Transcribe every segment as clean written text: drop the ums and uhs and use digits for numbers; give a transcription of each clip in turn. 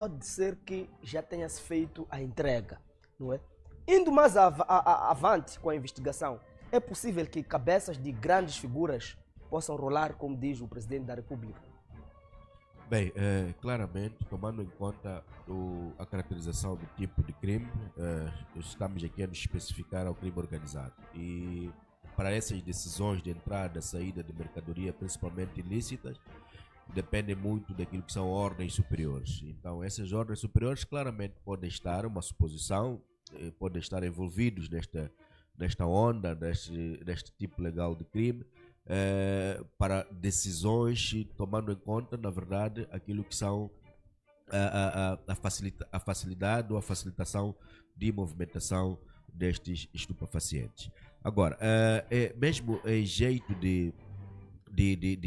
pode ser que já tenha-se feito a entrega, não é? Indo mais avante com a investigação, é possível que cabeças de grandes figuras possam rolar, como diz o Presidente da República? Bem, claramente, tomando em conta a caracterização do tipo de crime, estamos aqui a nos especificar ao crime organizado. E para essas decisões de entrada, saída de mercadoria, principalmente ilícitas, dependem muito daquilo que são ordens superiores. Então, essas ordens superiores claramente podem estar, uma suposição, podem estar envolvidos nesta onda, neste tipo legal de crime, para decisões, tomando em conta, na verdade, aquilo que são a facilidade ou a facilitação de movimentação destes estupefacientes. Agora, mesmo em jeito de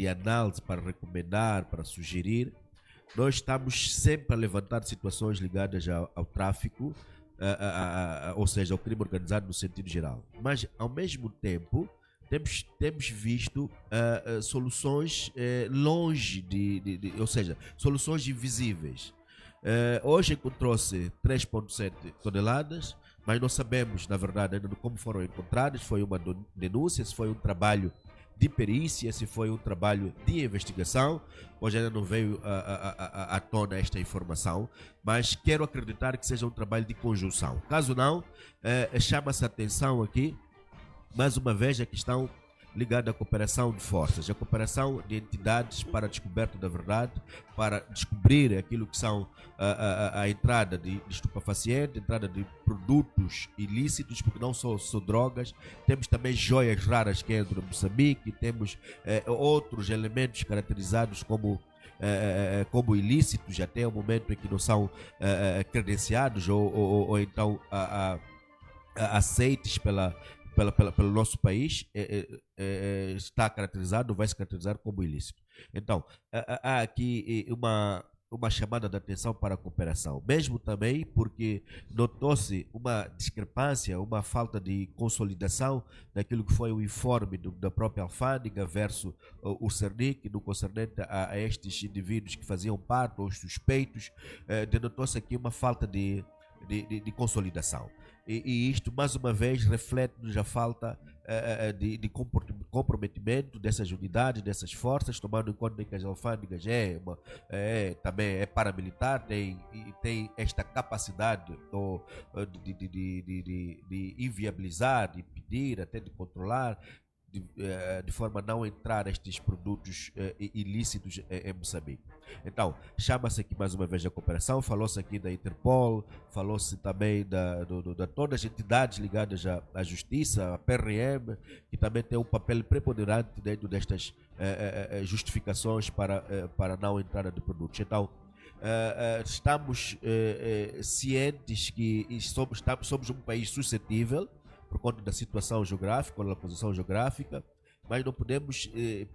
análise para recomendar, para sugerir, nós estamos sempre a levantar situações ligadas ao tráfico, ou seja, ao crime organizado no sentido geral. Mas, ao mesmo tempo, temos visto soluções longe ou seja, soluções invisíveis. Hoje encontrou-se 3,7 toneladas, mas não sabemos, na verdade, ainda como foram encontradas. Foi uma denúncia, se foi um trabalho de perícia, se foi um trabalho de investigação. Hoje ainda não veio à tona esta informação, mas quero acreditar que seja um trabalho de conjunção. Caso não, chama-se a atenção aqui mais uma vez a questão ligada à cooperação de forças, a cooperação de entidades para a descoberta da verdade, para descobrir aquilo que são a entrada de estupefacientes, a entrada de produtos ilícitos, porque não só drogas, temos também joias raras que entram no Moçambique, temos outros elementos caracterizados como ilícitos até o momento em que não são credenciados ou então aceites pelo nosso país, está caracterizado, vai se caracterizar como ilícito. Então, há aqui uma chamada de atenção para a cooperação, mesmo também porque notou-se uma discrepância, uma falta de consolidação daquilo que foi o informe da própria alfândega versus o Cernic, no concernente a estes indivíduos que faziam parte, ou os suspeitos, denotou-se aqui uma falta de consolidação. E isto, mais uma vez, reflete-nos a falta de comprometimento dessas unidades, dessas forças, tomando em conta que as alfândegas também é paramilitar, tem esta capacidade de inviabilizar, de impedir, até de controlar, de forma a não entrar estes produtos ilícitos em Moçambique. Então, chama-se aqui mais uma vez a cooperação, falou-se aqui da Interpol, falou-se também de todas as entidades ligadas à justiça, a PRM, que também tem um papel preponderante dentro destas justificações para não entrada de produtos. Então, estamos cientes que somos um país suscetível, por conta da situação geográfica, da posição geográfica, mas não podemos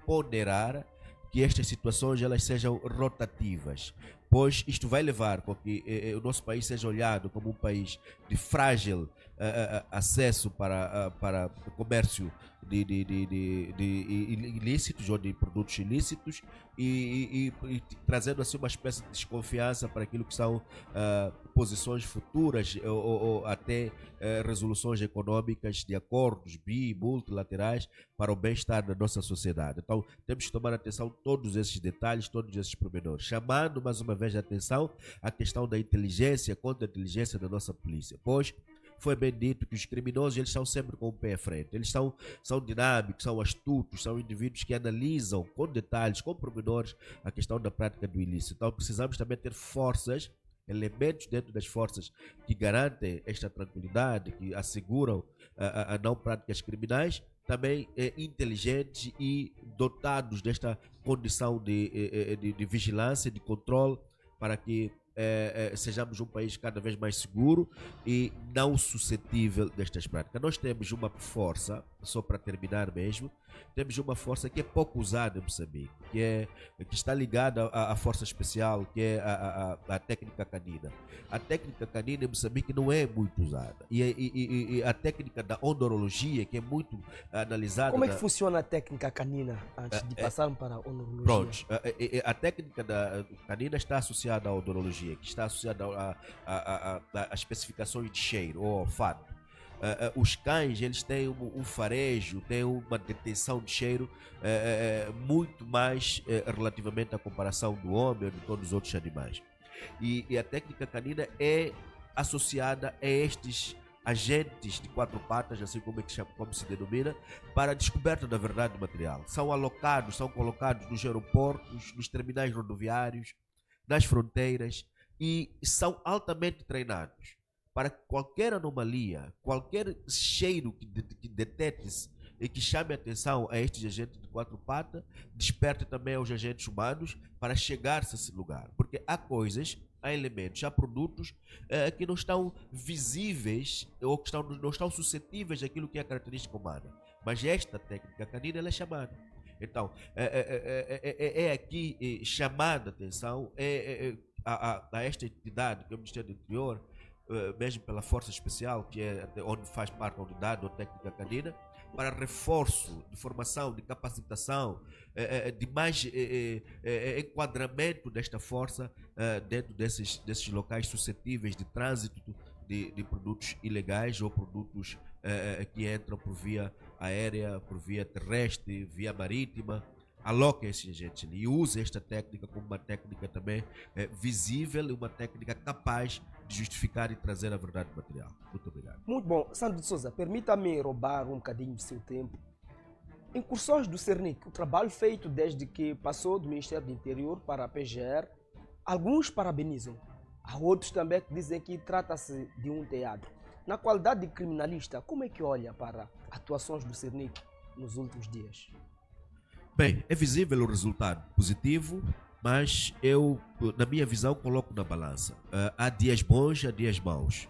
ponderar que estas situações elas sejam rotativas, pois isto vai levar com que o nosso país seja olhado como um país de frágil acesso para o comércio de ilícitos ou de produtos ilícitos e trazendo assim uma espécie de desconfiança para aquilo que são posições futuras ou até resoluções econômicas de acordos multilaterais para o bem-estar da nossa sociedade. Então temos que tomar atenção a todos esses detalhes, todos esses pormenores, chamando mais uma vez a atenção à questão da inteligência, contra-inteligência da nossa polícia, pois foi bem dito que os criminosos eles estão sempre com o pé à frente, eles são dinâmicos, são astutos, são indivíduos que analisam com detalhes, com pormenores a questão da prática do ilícito. Então precisamos também ter forças, elementos dentro das forças que garantem esta tranquilidade, que asseguram a não práticas criminais, também inteligentes e dotados desta condição de vigilância, de controle, para que sejamos um país cada vez mais seguro e não suscetível destas práticas. Nós temos uma força, só para terminar mesmo, temos uma força que é pouco usada em Moçambique, que está ligada à força especial, que é a técnica canina. A técnica canina em Moçambique não é muito usada. E a técnica da odontologia, que é muito analisada... Como é que funciona a técnica canina, antes de passarmos para a odontologia? Pronto, a técnica da canina está associada à odontologia. fisiologia, que está associada a especificações de cheiro ou olfato. Os cães, eles têm um farejo, têm uma detenção de cheiro muito mais relativamente à comparação do homem ou de todos os outros animais. E a técnica canina é associada a estes agentes de quatro patas, assim como se denomina, para a descoberta da verdade do material. São alocados, são colocados nos aeroportos, nos terminais rodoviários, nas fronteiras, e são altamente treinados para qualquer anomalia, qualquer cheiro que detecte-se e que chame a atenção a estes agentes de quatro patas, desperte também aos agentes humanos para chegar-se a esse lugar. Porque há coisas, há elementos, há produtos que não estão visíveis ou que não estão suscetíveis àquilo que é a característica humana. Mas esta técnica canina ela é chamada. Então, é aqui chamada a atenção a esta entidade, que é o Ministério do Interior, mesmo pela Força Especial, que é onde faz parte da unidade ou técnica canina, para reforço de formação, de capacitação, de mais enquadramento desta força dentro desses locais suscetíveis de trânsito de produtos ilegais ou produtos que entram por via aérea, por via terrestre, via marítima. Aloca esses agentes e usa esta técnica como uma técnica também visível e uma técnica capaz de justificar e trazer a verdade material. Muito obrigado. Muito bom. Sandro de Souza, permita-me roubar um bocadinho do seu tempo. Incursões do Cernic, o trabalho feito desde que passou do Ministério do Interior para a PGR, alguns parabenizam, há outros também que dizem que trata-se de um teatro. Na qualidade de criminalista, como é que olha para atuações do Cernic nos últimos dias? Bem, é visível o resultado positivo, mas eu, na minha visão, coloco na balança. Há dias bons, há dias maus.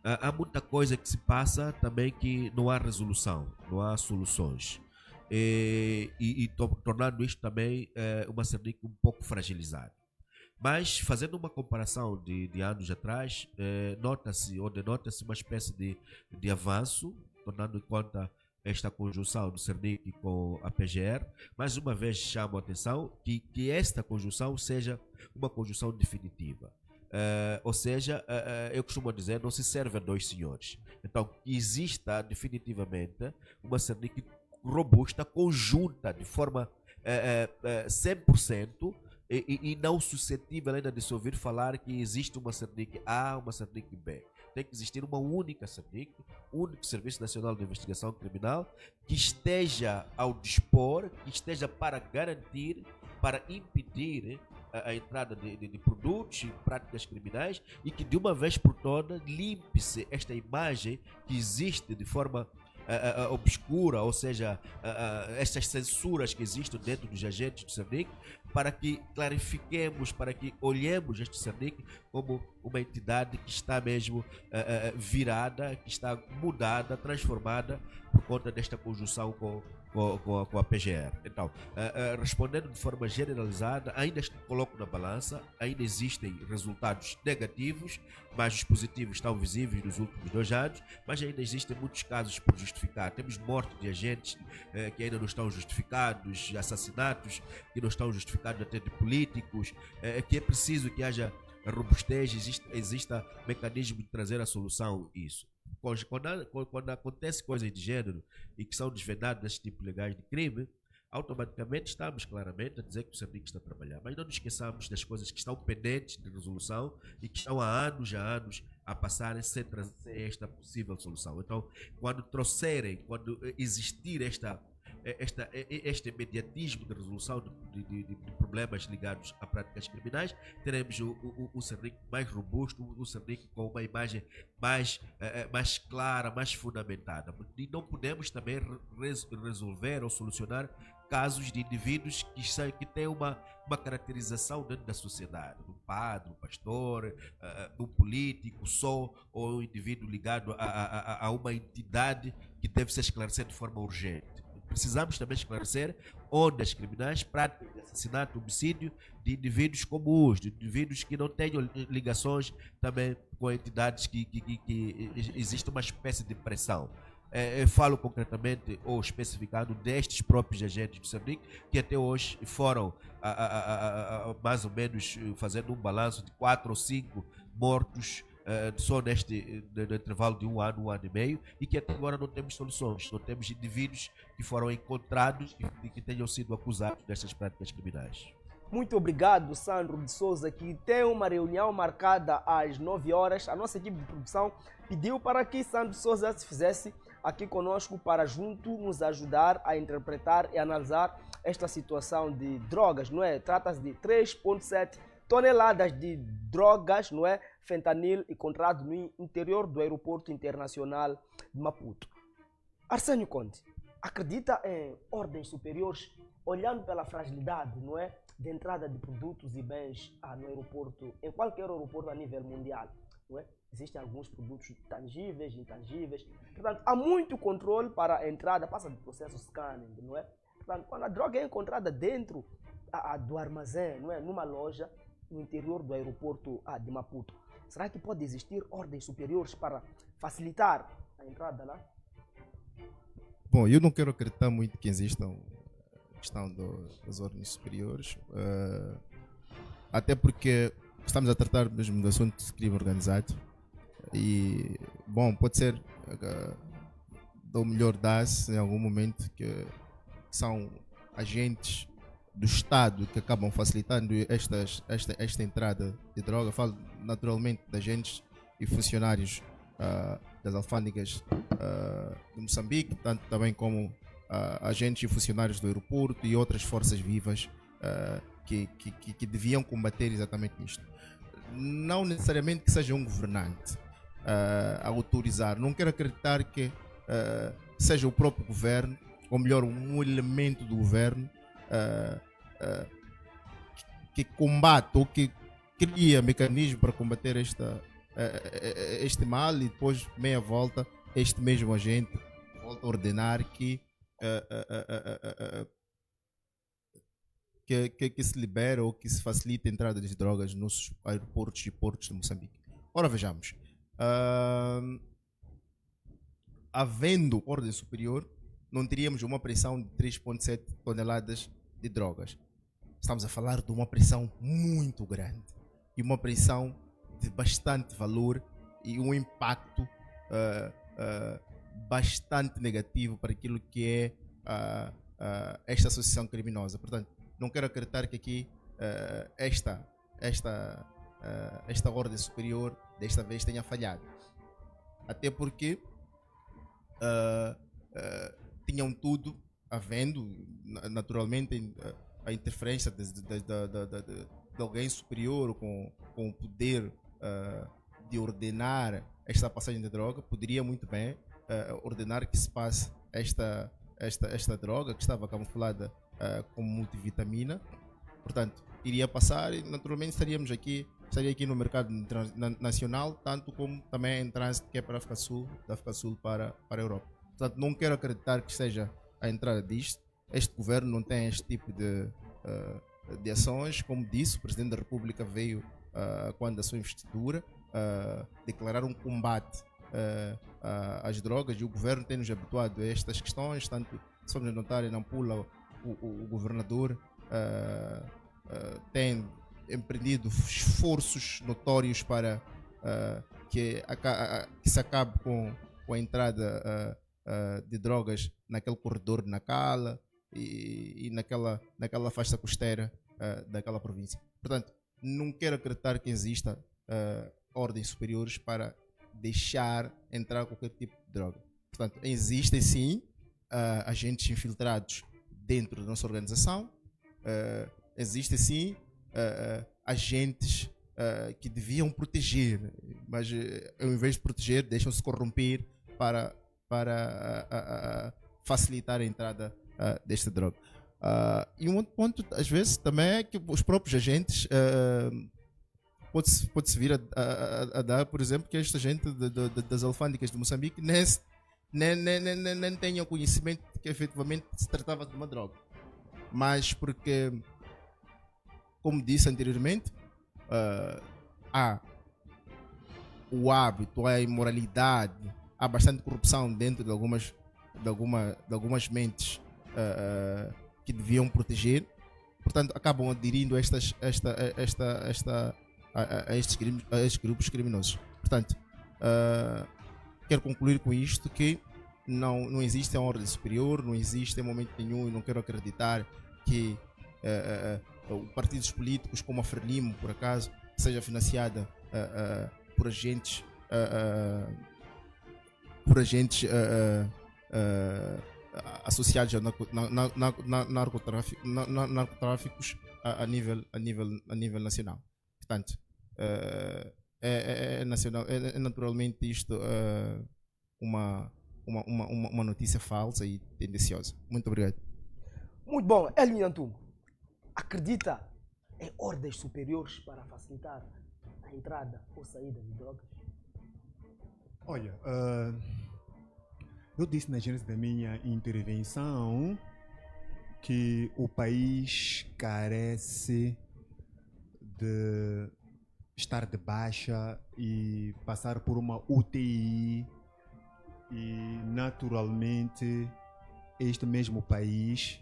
Há muita coisa que se passa também que não há resolução, não há soluções. Tornando isto também uma Cernic um pouco fragilizada. Mas, fazendo uma comparação de anos atrás, nota-se ou denota-se uma espécie de avanço, tornando em conta esta conjunção do Cernic com a PGR. Mais uma vez chamo a atenção que esta conjunção seja uma conjunção definitiva. Ou seja, eu costumo dizer, não se serve a dois senhores. Então, que exista definitivamente uma Cernic robusta, conjunta, de forma 100%, e não suscetível ainda de se ouvir falar que existe uma Cernic A, uma Cernic B. Tem que existir uma única Cernic, único Serviço Nacional de Investigação Criminal, que esteja ao dispor, que esteja para garantir, para impedir a entrada de produtos e práticas criminais, e que de uma vez por todas limpe-se esta imagem que existe de forma obscura, ou seja, estas censuras que existem dentro dos agentes do Cernic, para que clarifiquemos, para que olhemos este Cernic como uma entidade que está mesmo virada, que está mudada, transformada por conta desta conjunção com a PGR. Então, respondendo de forma generalizada, ainda coloco na balança, ainda existem resultados negativos, mas os positivos estão visíveis nos últimos 2 anos, mas ainda existem muitos casos por justificar. Temos morte de agentes que ainda não estão justificados, assassinatos que não estão justificados até de políticos, que é preciso que haja robustez, exista mecanismo de trazer a solução a isso. Quando acontece coisas de gênero e que são desvendadas desse tipo legais de crime, automaticamente estamos claramente a dizer que o Cernic está a trabalhar. Mas não nos esqueçamos das coisas que estão pendentes de resolução e que estão há anos a passarem sem trazer esta possível solução. Então, quando existir este imediatismo de resolução de problemas ligados a práticas criminais, teremos o Cernic mais robusto, o Cernic com uma imagem mais clara, mais fundamentada. E não podemos também resolver ou solucionar casos de indivíduos que têm uma caracterização dentro da sociedade, um padre, um pastor, um político só, ou um indivíduo ligado a uma entidade que deve ser esclarecida de forma urgente. Precisamos também esclarecer ondas criminais, práticas de assassinato, homicídio de indivíduos comuns, de indivíduos que não tenham ligações também com entidades que existe uma espécie de pressão. falo concretamente ou especificando destes próprios agentes de Moçambique, que até hoje foram mais ou menos fazendo um balanço de 4 ou 5 mortos só no intervalo de um ano e meio, e que até agora não temos soluções, não temos indivíduos que foram encontrados e que tenham sido acusados destas práticas criminais. Muito obrigado, Sandro de Souza, que tem uma reunião marcada às 9 horas. A nossa equipe de produção pediu para que Sandro de Souza se fizesse aqui conosco para junto nos ajudar a interpretar e analisar esta situação de drogas, não é? Trata-se de 3,7 toneladas de drogas, não é? Fentanil encontrado no interior do aeroporto internacional de Maputo. Arsênio Conde, acredita em ordens superiores, olhando pela fragilidade, não é? De entrada de produtos e bens no aeroporto, em qualquer aeroporto a nível mundial, não é? Existem alguns produtos tangíveis, intangíveis. Portanto, há muito controle para a entrada, passa do processo scanning, não é? Portanto, quando a droga é encontrada dentro do armazém, não é? Numa loja no interior do aeroporto de Maputo, será que pode existir ordens superiores para facilitar a entrada lá? Bom, eu não quero acreditar muito que existam questão das ordens superiores, até porque estamos a tratar mesmo do assunto de crime organizado e, bom, pode ser ou melhor dá-se em algum momento que são agentes do Estado que acabam facilitando esta entrada de droga. Falo naturalmente de agentes e funcionários das alfândegas de Moçambique, tanto também como agentes e funcionários do aeroporto e outras forças vivas que deviam combater exatamente isto. Não necessariamente que seja um governante a autorizar. Não quero acreditar que seja o próprio governo, ou melhor, um elemento do governo que combate ou que cria mecanismos para combater este mal, e depois, meia volta, este mesmo agente volta a ordenar que se libera ou que se facilite a entrada de drogas nos aeroportos e portos de Moçambique. Ora, vejamos. Havendo ordem superior, não teríamos uma pressão de 3,7 toneladas de drogas. Estamos a falar de uma pressão muito grande e uma pressão de bastante valor e um impacto bastante negativo para aquilo que é esta associação criminosa. Portanto, não quero acreditar que aqui esta ordem superior desta vez tenha falhado. Até porque tinham tudo, havendo naturalmente a interferência de alguém superior com o poder de ordenar esta passagem de droga, poderia muito bem ordenar que se passe esta droga que estava camuflada como multivitamina. Portanto, iria passar e naturalmente estaria aqui no mercado nacional, tanto como também em trânsito que é para a África Sul, da África Sul para a Europa. Portanto, não quero acreditar que seja a entrada disto. Este governo não tem este tipo de ações. Como disse, o Presidente da República veio, quando da sua investidura, declarar um combate às drogas, e o governo tem nos habituado a estas questões. Tanto, se formos notar, em Nampula, o governador tem empreendido esforços notórios para que se acabe com a entrada de drogas naquele corredor de Nacala e naquela faixa costeira daquela província. Portanto, não quero acreditar que exista ordens superiores para deixar entrar qualquer tipo de droga. Portanto, existem sim agentes infiltrados dentro da nossa organização, existem sim agentes que deviam proteger, mas ao invés de proteger, deixam-se corromper para facilitar a entrada desta droga. E um outro ponto, às vezes, também é que os próprios agentes pode-se vir a dar, por exemplo, que esta gente das alfândegas de Moçambique nem tenham conhecimento de que efetivamente se tratava de uma droga. Mas porque, como disse anteriormente, há o hábito, há a imoralidade, há bastante corrupção dentro de algumas mentes que deviam proteger, portanto acabam aderindo a estes grupos criminosos. Portanto, quero concluir com isto que não existe a ordem superior, não existe em momento nenhum, e não quero acreditar que partidos políticos como a Frelimo, por acaso, seja financiada por agentes associados a narcotráficos a nível nacional. Portanto, nacional, naturalmente isto uma notícia falsa e tendenciosa. Muito obrigado. Muito bom. Elmin Antumo, acredita em ordens superiores para facilitar a entrada ou saída de drogas? Olha, eu disse na gênese da minha intervenção que o país carece de estar de baixa e passar por uma UTI, e naturalmente este mesmo país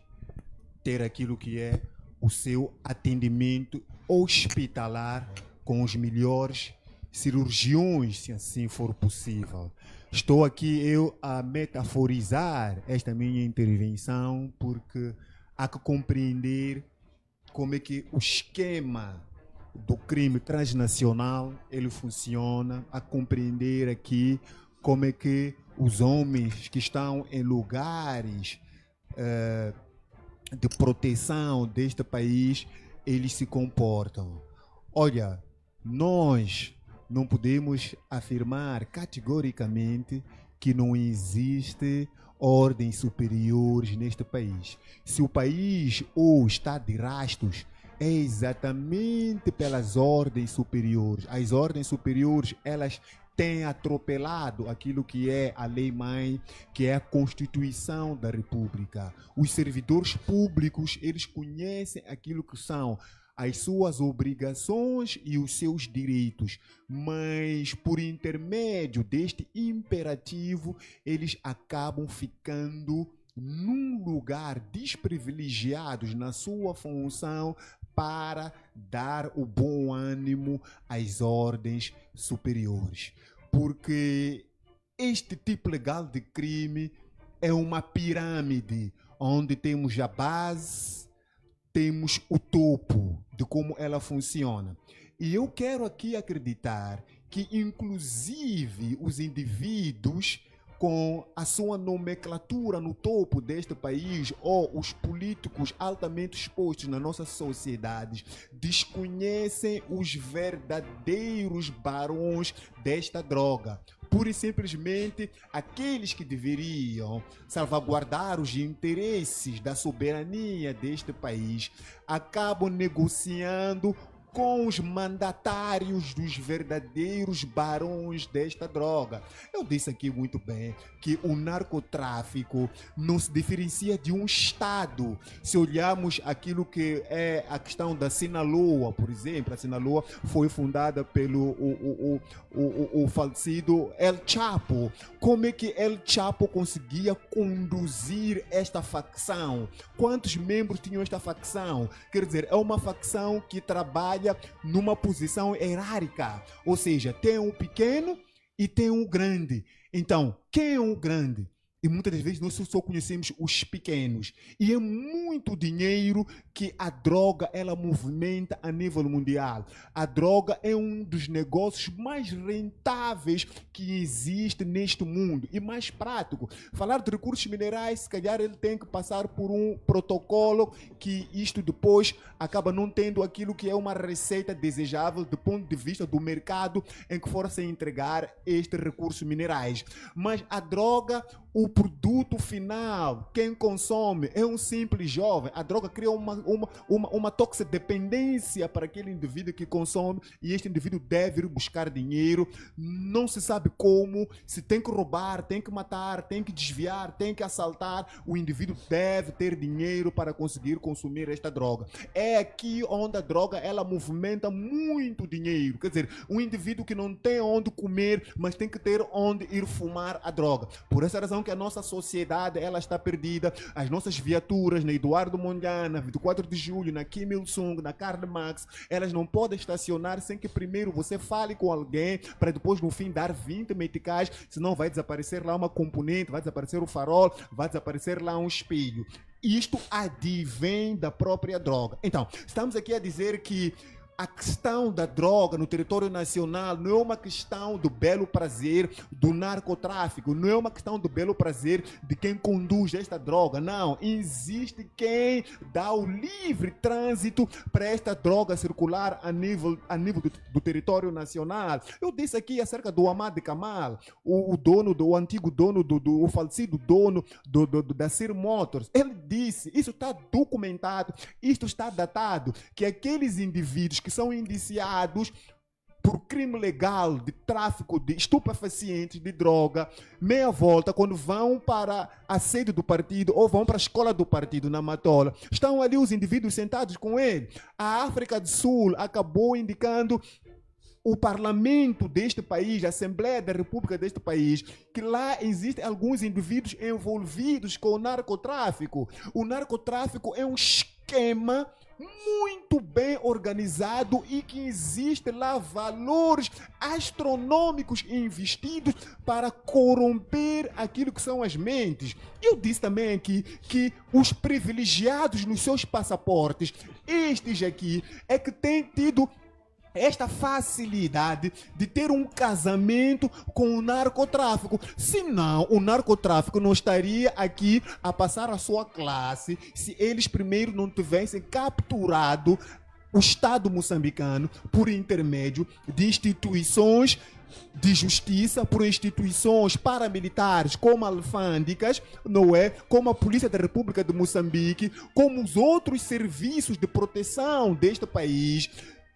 ter aquilo que é o seu atendimento hospitalar com os melhores cirurgiões, se assim for possível. Estou aqui eu a metaforizar esta minha intervenção porque há que compreender como é que o esquema do crime transnacional ele funciona, a compreender aqui como é que os homens que estão em lugares de proteção deste país, eles se comportam. Olha, nós não podemos afirmar categoricamente que não existe ordens superiores neste país. Se o país hoje está de rastos, é exatamente pelas ordens superiores. As ordens superiores, elas têm atropelado aquilo que é a lei-mãe, que é a Constituição da República. Os servidores públicos, eles conhecem aquilo que são as suas obrigações e os seus direitos, mas por intermédio deste imperativo, eles acabam ficando num lugar desprivilegiados na sua função para dar o bom ânimo às ordens superiores. Porque este tipo legal de crime é uma pirâmide, onde temos a base, temos o topo de como ela funciona. E eu quero aqui acreditar que, inclusive, os indivíduos com a sua nomenclatura no topo deste país ou os políticos altamente expostos na nossa sociedade desconhecem os verdadeiros barões desta droga. Pura e simplesmente, aqueles que deveriam salvaguardar os interesses da soberania deste país acabam negociando com os mandatários dos verdadeiros barões desta droga. Eu disse aqui muito bem que o narcotráfico não se diferencia de um Estado. Se olharmos aquilo que é a questão da Sinaloa, por exemplo, a Sinaloa foi fundada pelo o falecido El Chapo. Como é que El Chapo conseguia conduzir esta facção? Quantos membros tinham esta facção? Quer dizer, é uma facção que trabalha numa posição hierárquica, ou seja, tem um pequeno e tem um grande. Então, quem é o grande? E muitas das vezes nós só conhecemos os pequenos. E é muito dinheiro que a droga ela movimenta a nível mundial. A droga é um dos negócios mais rentáveis que existe neste mundo e mais prático. Falar de recursos minerais, se calhar ele tem que passar por um protocolo que isto depois acaba não tendo aquilo que é uma receita desejável do ponto de vista do mercado em que for se entregar estes recursos minerais. Mas a droga o produto final, quem consome, é um simples jovem. A droga cria uma toxidependência para aquele indivíduo que consome e este indivíduo deve ir buscar dinheiro. Não se sabe como, se tem que roubar, tem que matar, tem que desviar, tem que assaltar. O indivíduo deve ter dinheiro para conseguir consumir esta droga. É aqui onde a droga ela movimenta muito dinheiro. Quer dizer, um indivíduo que não tem onde comer, mas tem que ter onde ir fumar a droga. Por essa razão que a nossa sociedade ela está perdida. As nossas viaturas na Eduardo Mondlane, 24 de julho, na Kim Il-sung, na Karl Marx, elas não podem estacionar sem que primeiro você fale com alguém para depois no fim dar 20 meticais, senão vai desaparecer lá uma componente, vai desaparecer o farol, vai desaparecer lá um espelho. Isto advém da própria droga. Então, estamos aqui a dizer que a questão da droga no território nacional não é uma questão do belo prazer do narcotráfico, não é uma questão do belo prazer de quem conduz esta droga, não. Existe quem dá o livre trânsito para esta droga circular a nível do território nacional. Eu disse aqui acerca do Ahmad Kamal, o antigo dono, o falecido dono da Sir Motors. Ele disse, isso está documentado, isto está datado, que aqueles indivíduos que são indiciados por crime legal de tráfico de estupefacientes, de droga, meia volta, quando vão para a sede do partido ou vão para a escola do partido na Matola, estão ali os indivíduos sentados com ele. A África do Sul acabou indicando o parlamento deste país, a Assembleia da República deste país, que lá existem alguns indivíduos envolvidos com o narcotráfico. O narcotráfico é um esquema muito bem organizado e que existe lá valores astronômicos investidos para corromper aquilo que são as mentes. Eu disse também aqui que os privilegiados nos seus passaportes, estes aqui, é que têm tido esta facilidade de ter um casamento com o narcotráfico. Senão, o narcotráfico não estaria aqui a passar a sua classe se eles primeiro não tivessem capturado o Estado moçambicano por intermédio de instituições de justiça, por instituições paramilitares como alfândegas, não é? Como a Polícia da República de Moçambique, como os outros serviços de proteção deste país,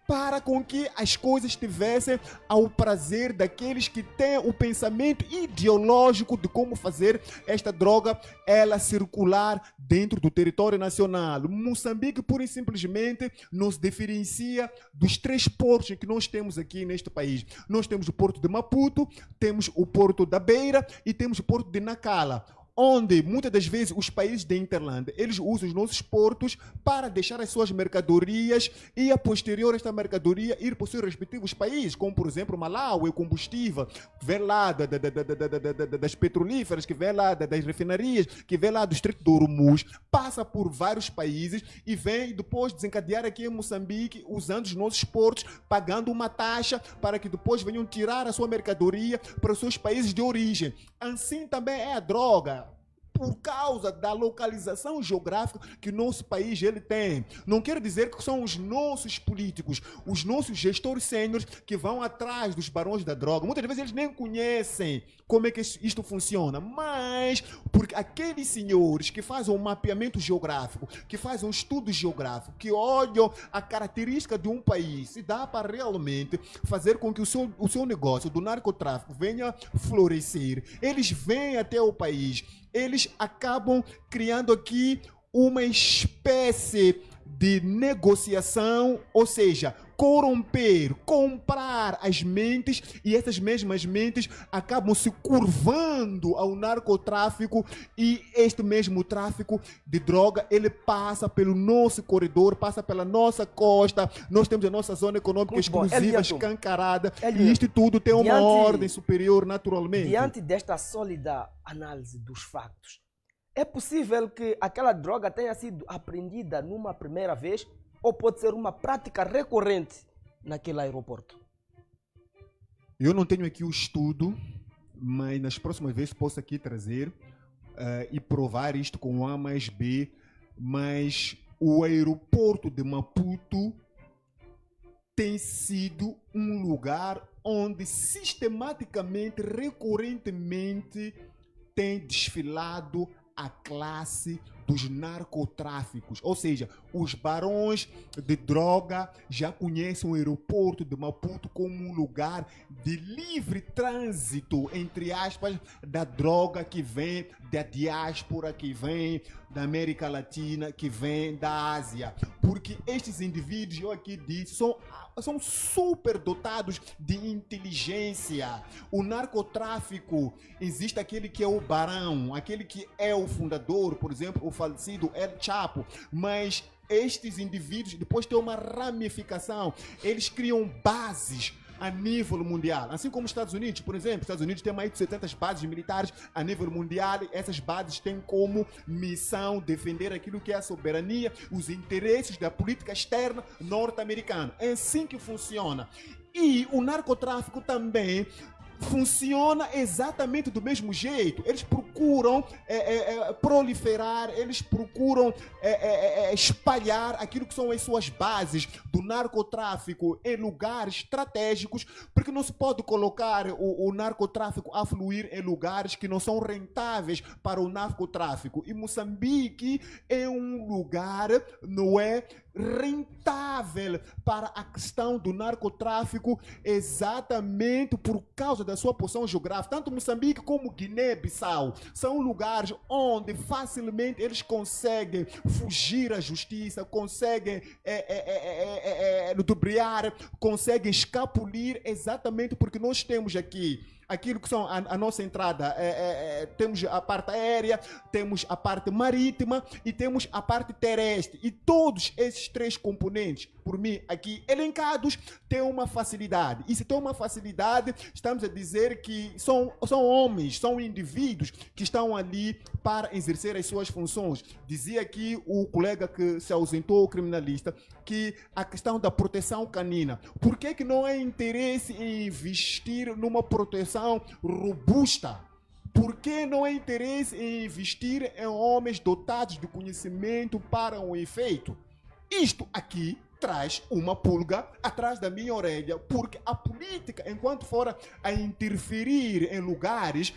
para com que as coisas estivessem ao prazer daqueles que têm o pensamento ideológico de como fazer esta droga ela circular dentro do território nacional. Moçambique, pura e simplesmente, nos diferencia dos 3 portos que nós temos aqui neste país. Nós temos o porto de Maputo, temos o porto da Beira e temos o porto de Nacala, onde muitas das vezes os países da Interlândia, eles usam os nossos portos para deixar as suas mercadorias e a posterior esta mercadoria ir para os seus respectivos países, como por exemplo Malawi, o combustível que vem lá das petrolíferas, que vem lá das refinarias, que vem lá do Estreito do Hormuz, passa por vários países e vem depois desencadear aqui em Moçambique usando os nossos portos, pagando uma taxa para que depois venham tirar a sua mercadoria para os seus países de origem. Assim também é a droga, por causa da localização geográfica que o nosso país ele tem. Não quer dizer que são os nossos políticos, os nossos gestores sêniores que vão atrás dos barões da droga. Muitas vezes eles nem conhecem como é que isto funciona, mas porque aqueles senhores que fazem um mapeamento geográfico, que fazem um estudo geográfico, que olham a característica de um país, se dá para realmente fazer com que o seu negócio do narcotráfico venha florescer. Eles vêm até o país, eles acabam criando aqui uma espécie de negociação, ou seja, corromper, comprar as mentes, e essas mesmas mentes acabam se curvando ao narcotráfico, e este mesmo tráfico de droga, ele passa pelo nosso corredor, passa pela nossa costa, nós temos a nossa zona econômica exclusiva, escancarada, e isto tudo tem uma ordem superior naturalmente. Diante desta sólida análise dos factos, é possível que aquela droga tenha sido apreendida numa primeira vez ou pode ser uma prática recorrente naquele aeroporto? Eu não tenho aqui o estudo, mas nas próximas vezes posso aqui trazer e provar isto com A mais B, mas o aeroporto de Maputo tem sido um lugar onde sistematicamente, recorrentemente, tem desfilado a classe dos narcotráficos, ou seja, os barões de droga já conhecem o aeroporto de Maputo como um lugar de livre trânsito, entre aspas, da droga que vem da diáspora, que vem da América Latina, que vem da Ásia, porque estes indivíduos, eu aqui disse, são super dotados de inteligência. O narcotráfico, existe aquele que é o barão, aquele que é o fundador, por exemplo, o falecido El Chapo, mas estes indivíduos depois têm uma ramificação, eles criam bases a nível mundial, assim como os Estados Unidos, por exemplo. Os Estados Unidos têm mais de 70 bases militares a nível mundial. Essas bases têm como missão defender aquilo que é a soberania, os interesses da política externa norte-americana. É assim que funciona. E o narcotráfico também funciona exatamente do mesmo jeito. Eles procuram proliferar, eles procuram espalhar aquilo que são as suas bases do narcotráfico em lugares estratégicos, porque não se pode colocar o narcotráfico a fluir em lugares que não são rentáveis para o narcotráfico. E Moçambique é um lugar, não é, rentável para a questão do narcotráfico, exatamente por causa da sua posição geográfica. Tanto Moçambique como Guiné-Bissau são lugares onde facilmente eles conseguem fugir à justiça, conseguem ludibriar, conseguem escapulir, exatamente porque nós temos aqui aquilo que são a nossa entrada, temos a parte aérea, temos a parte marítima e temos a parte terrestre. E todos esses três componentes, por mim, aqui elencados, têm uma facilidade. E se tem uma facilidade, estamos a dizer que são homens, são indivíduos que estão ali para exercer as suas funções. Dizia aqui o colega que se ausentou, o criminalista, que a questão da proteção canina. Por que não há interesse em investir numa proteção robusta? Por que não há interesse em investir em homens dotados de conhecimento para um efeito? Isto aqui traz uma pulga atrás da minha orelha, porque a política, enquanto for a interferir em lugares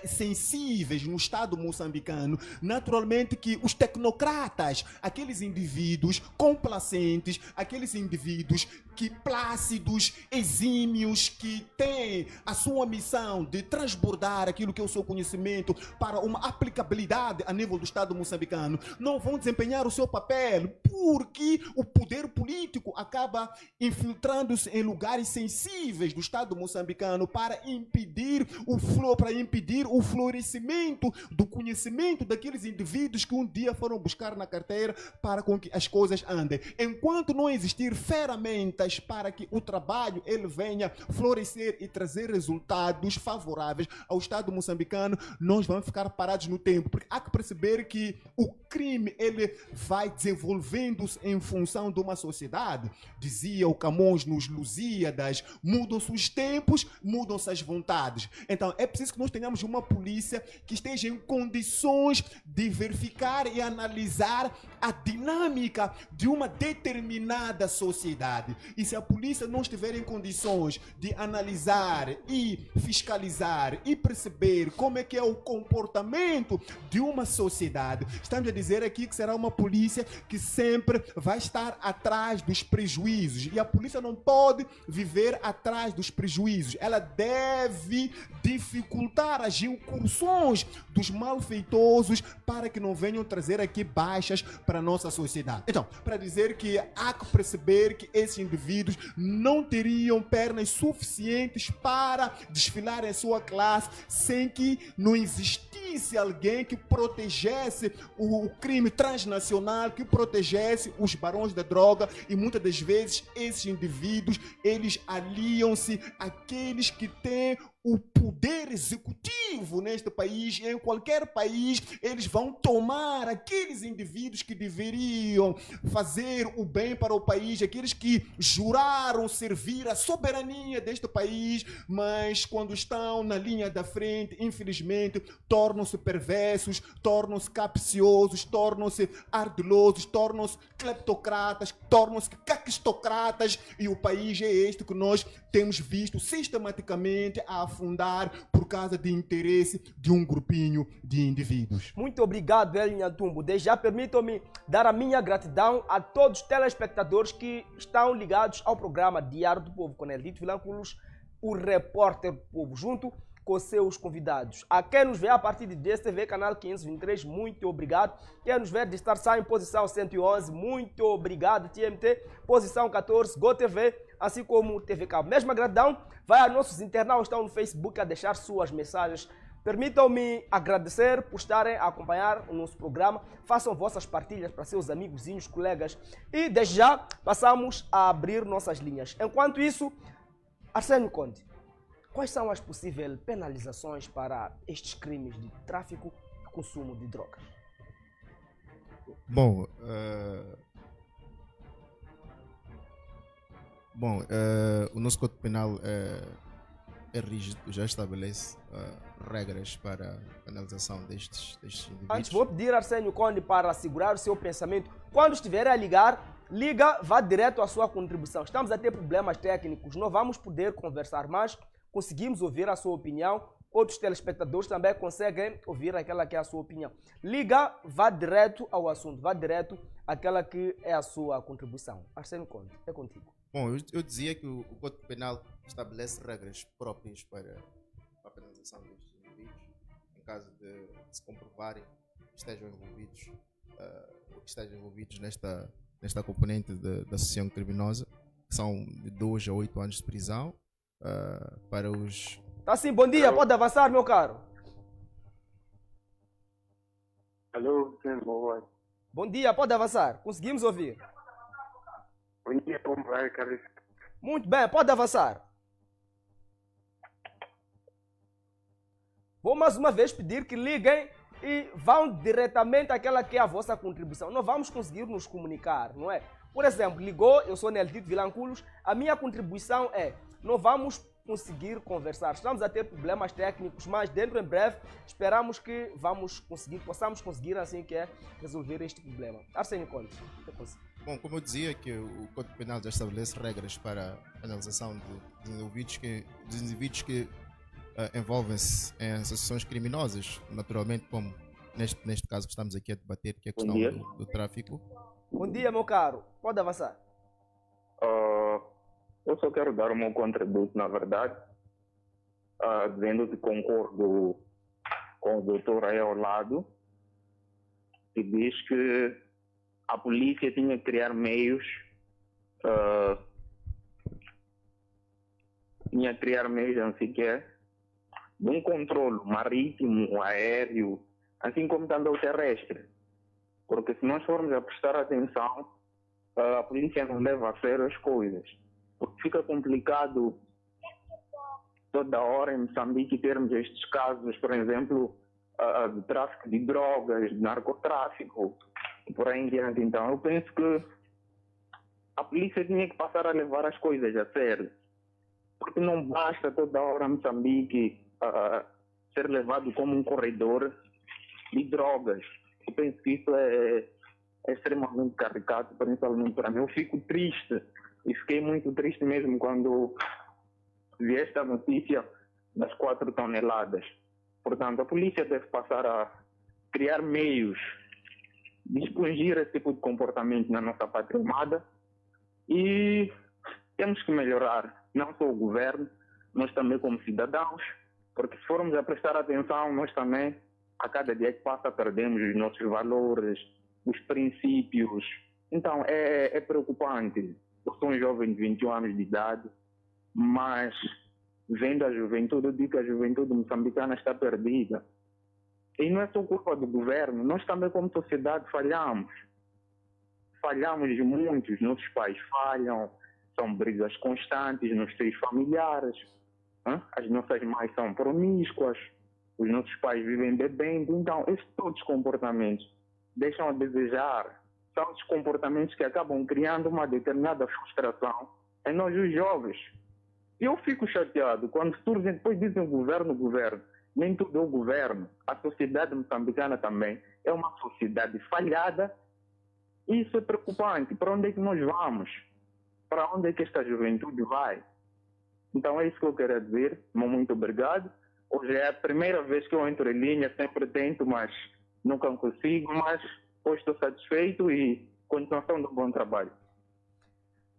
sensíveis no Estado moçambicano, naturalmente que os tecnocratas, aqueles indivíduos complacentes, aqueles indivíduos que plácidos, exímios, que têm a sua missão de transbordar aquilo que é o seu conhecimento para uma aplicabilidade a nível do Estado moçambicano, não vão desempenhar o seu papel, porque o poder político acaba infiltrando-se em lugares sensíveis do Estado moçambicano para impedir o florescimento do conhecimento daqueles indivíduos que um dia foram buscar na carteira para com que as coisas andem. Enquanto não existir ferramentas para que o trabalho ele venha florescer e trazer resultados favoráveis ao Estado moçambicano, nós vamos ficar parados no tempo, porque há que perceber que o crime ele vai desenvolvendo-se em função de uma sociedade. Dizia o Camões nos Lusíadas, mudam-se os tempos, mudam-se as vontades. Então é preciso que nós tenhamos uma polícia que esteja em condições de verificar e analisar a dinâmica de uma determinada sociedade. E se a polícia não estiver em condições de analisar e fiscalizar e perceber como é que é o comportamento de uma sociedade, estamos a dizer aqui que será uma polícia que sempre vai estar atrás dos prejuízos. E a polícia não pode viver atrás dos prejuízos. Ela deve dificultar as incursões dos malfeitosos para que não venham trazer aqui baixas para a nossa sociedade. Então, para dizer que há que perceber que esses indivíduos não teriam pernas suficientes para desfilar em sua classe sem que não existisse alguém que protegesse o crime transnacional, que protegesse os barões da droga. E muitas das vezes esses indivíduos, eles aliam-se àqueles que têm o poder executivo neste país. Em qualquer país eles vão tomar aqueles indivíduos que deveriam fazer o bem para o país, aqueles que juraram servir a soberania deste país, mas quando estão na linha da frente, infelizmente, tornam-se perversos, tornam-se capciosos, tornam-se ardilosos, tornam-se cleptocratas, tornam-se caquistocratas, e o país é este que nós temos visto sistematicamente a afundar por causa de interesse de um grupinho de indivíduos. Muito obrigado, Elinha Tumbo. Desde já permitam-me dar a minha gratidão a todos os telespectadores que estão ligados ao programa Diário do Povo, com Eldito Vilanculos, o repórter do povo, junto com seus convidados. A quem nos vê a partir de DSTV, canal 523, muito obrigado. Quem nos vê de Star Sign, posição 111, muito obrigado. TMT, posição 14, GoTV, assim como TV Cabo. Mesma gratidão vai a nossos internautas que estão no Facebook a deixar suas mensagens. Permitam-me agradecer por estarem a acompanhar o nosso programa. Façam vossas partilhas para seus amigos, colegas. E desde já passamos a abrir nossas linhas. Enquanto isso, Arsênio Conde, quais são as possíveis penalizações para estes crimes de tráfico e consumo de drogas? Bom, o nosso Código Penal é rígido, já estabelece regras para a penalização destes indivíduos. Antes, vou pedir a Arsênio Conde para segurar o seu pensamento. Quando estiver a ligar, liga, vá direto à sua contribuição. Estamos a ter problemas técnicos, não vamos poder conversar mais. Conseguimos ouvir a sua opinião, outros telespectadores também conseguem ouvir aquela que é a sua opinião. Liga, vá direto ao assunto, vá direto àquela que é a sua contribuição. Arsênio Conde, é contigo. Bom, eu dizia que o Código Penal estabelece regras próprias para a penalização destes indivíduos, em caso de se comprovarem que estejam envolvidos nesta componente da associação criminosa, que são de 2 a 8 anos de prisão. Para os... Tá sim, bom dia, pode avançar, meu caro. Alô, sim, boa. Bom dia, pode avançar, conseguimos ouvir. Bom dia, como vai, Carlos? Muito bem, pode avançar. Vou mais uma vez pedir que liguem e vão diretamente àquela que é a vossa contribuição. Não vamos conseguir nos comunicar, não é? Por exemplo, ligou, eu sou Neldito Vilanculos, a minha contribuição é: não vamos conseguir conversar. Estamos a ter problemas técnicos, mas dentro em breve esperamos que possamos conseguir assim que é resolver este problema. Arsênio Conde. Bom, como eu dizia, que o Código Penal já estabelece regras para a penalização dos indivíduos que envolvem-se em associações criminosas, naturalmente, como neste caso que estamos aqui a debater, que é a questão do tráfico. Bom dia, meu caro. Pode avançar. Eu só quero dar o meu contributo, na verdade, dizendo que concordo com o doutor aí ao lado, que diz que a polícia tinha que criar meios, assim que é, de um controle marítimo, aéreo, assim como também o terrestre. Porque se nós formos a prestar atenção, a polícia não leva a sério as coisas. Porque fica complicado toda hora em Moçambique termos estes casos, por exemplo, de tráfico de drogas, de narcotráfico, e por aí em diante. Então, eu penso que a polícia tinha que passar a levar as coisas a sério. Porque não basta toda hora Moçambique ser levado como um corredor de drogas. Eu penso que isso é extremamente caricato, principalmente para mim. Eu fico triste, e fiquei muito triste mesmo quando vi esta notícia das 4 toneladas. Portanto, a polícia deve passar a criar meios de expungir esse tipo de comportamento na nossa pátria amada, e temos que melhorar, não só o governo, nós também como cidadãos, porque se formos a prestar atenção, nós também, a cada dia que passa, perdemos os nossos valores, os princípios. Então, é preocupante. Eu sou um jovem de 21 anos de idade, mas vendo a juventude, eu digo que a juventude moçambicana está perdida. E não é só culpa do governo, nós também como sociedade falhamos. Falhamos muito, os nossos pais falham, são brigas constantes nos seus familiares, as nossas mães são promíscuas, os nossos pais vivem bebendo. Então, esses todos os comportamentos deixam a desejar. São os comportamentos que acabam criando uma determinada frustração em nós, os jovens. E eu fico chateado quando surgem, depois dizem governo. Nem tudo é o governo. A sociedade moçambicana também é uma sociedade falhada. E isso é preocupante. Para onde é que nós vamos? Para onde é que esta juventude vai? Então é isso que eu quero dizer. Muito obrigado. Hoje é a primeira vez que eu entro em linha, sempre tento, mas nunca consigo. Mas hoje estou satisfeito e continuação do bom trabalho.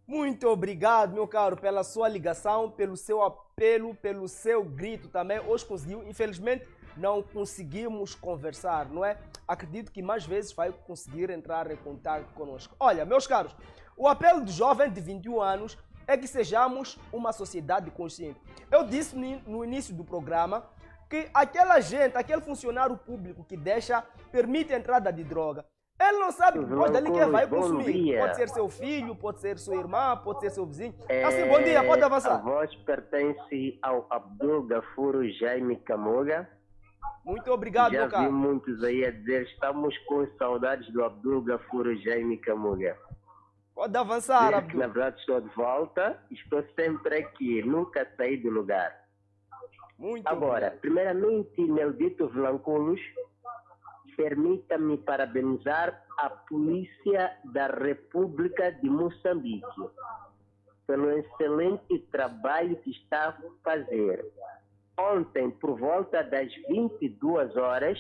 Muito obrigado, meu caro, pela sua ligação, pelo seu apelo, pelo seu grito também. Hoje conseguiu, infelizmente não conseguimos conversar, não é? Acredito que mais vezes vai conseguir entrar em contato conosco. Olha, meus caros, o apelo do jovem de 21 anos é que sejamos uma sociedade consciente. Eu disse no início do programa que aquela gente, aquele funcionário público que permite a entrada de droga, ele não sabe depois dali quem vai consumir. Pode ser seu filho, pode ser sua irmã, pode ser seu vizinho. Assim, bom dia, pode avançar. A voz pertence ao Abdul Gafuro Jaime Camoga. Muito obrigado, meu caro. Já vi muitos aí a dizer, estamos com saudades do Abdul Gafuro Jaime Camoga. Pode avançar, Abdul. Na verdade estou de volta, estou sempre aqui, nunca saí do lugar. Muito Agora, obrigado. Primeiramente, Neldito Vilanculos, permita-me parabenizar a Polícia da República de Moçambique pelo excelente trabalho que está a fazer. Ontem, por volta das 22 horas,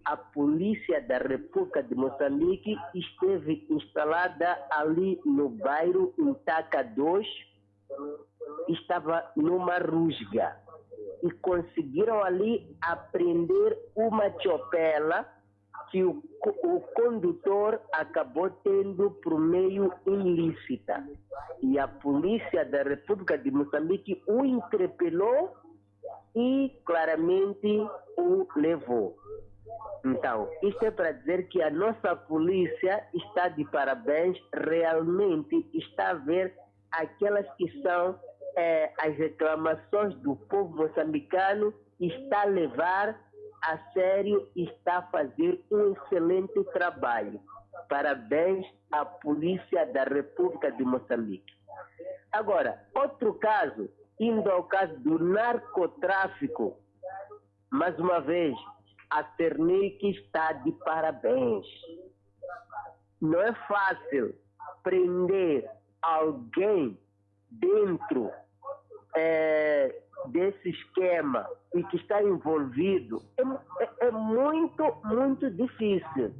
a Polícia da República de Moçambique esteve instalada ali no bairro Intaca 2, estava numa rusga e conseguiram ali apreender uma chopela que o condutor acabou tendo por meio ilícita. E a Polícia da República de Moçambique o interpelou e claramente o levou. Então, isto é para dizer que a nossa polícia está de parabéns, realmente está a ver aquelas que são as reclamações do povo moçambicano, está a levar a sério e está a fazer um excelente trabalho. Parabéns à Polícia da República de Moçambique. Agora, outro caso, indo ao caso do narcotráfico, mais uma vez, a Cernic está de parabéns. Não é fácil prender alguém dentro desse esquema e que está envolvido. É muito difícil.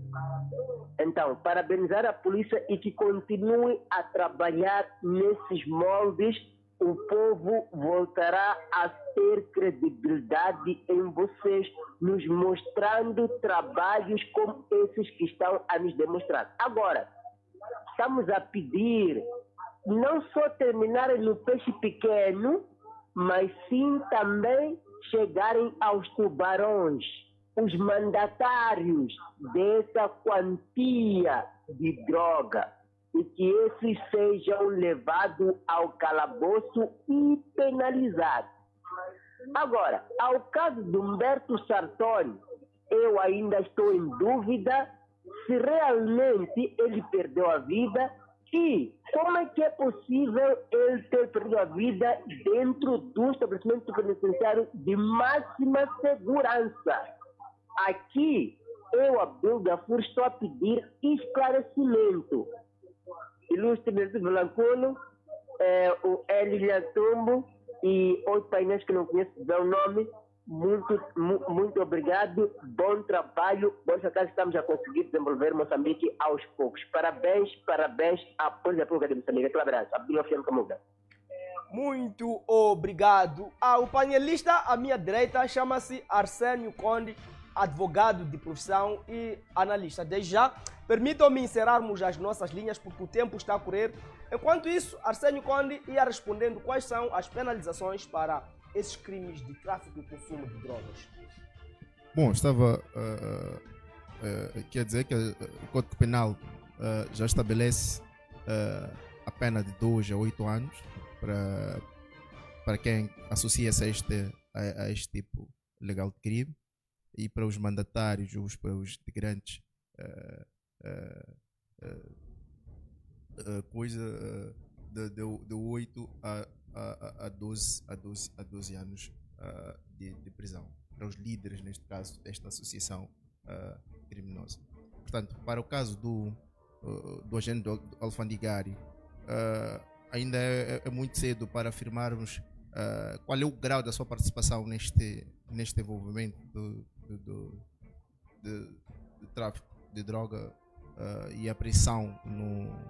Então, parabenizar a polícia e que continue a trabalhar nesses moldes. O povo voltará a ter credibilidade em vocês, nos mostrando trabalhos como esses que estão a nos demonstrar. Agora, estamos a pedir não só terminarem no peixe pequeno, mas sim também chegarem aos tubarões, os mandatários dessa quantia de droga, e que esses sejam levados ao calabouço e penalizados. Agora, ao caso de Humberto Sartori, eu ainda estou em dúvida se realmente ele perdeu a vida e como é que é possível ele ter perdido a vida dentro do estabelecimento penitenciário de máxima segurança. Aqui, eu, Abdul Gafur, estou a pedir esclarecimento. Ilustre Neto Vilanculo, o Elia Tombo e outros painéis que não conheço o nome, muito obrigado, bom trabalho, bom trabalho, estamos a conseguir desenvolver Moçambique aos poucos. Parabéns à Polícia Pública de Moçambique. Aquele abraço, Abdul Gafur Camuga. Muito obrigado. O panelista à minha direita chama-se Arsênio Conde, advogado de profissão e analista. Desde já, permitam-me encerrarmos as nossas linhas porque o tempo está a correr. Enquanto isso, Arsênio Conde ia respondendo quais são as penalizações para esses crimes de tráfico e consumo de drogas. Bom, estava quer dizer que o Código Penal já estabelece a pena de 2 a 8 anos para quem associa-se a este tipo legal de crime, e para os mandatários, para os integrantes, de 8 a 12 anos de prisão, para os líderes, neste caso, desta associação criminosa. Portanto, para o caso do agente alfandegário, ainda é muito cedo para afirmarmos qual é o grau da sua participação neste envolvimento do tráfico de droga e apreensão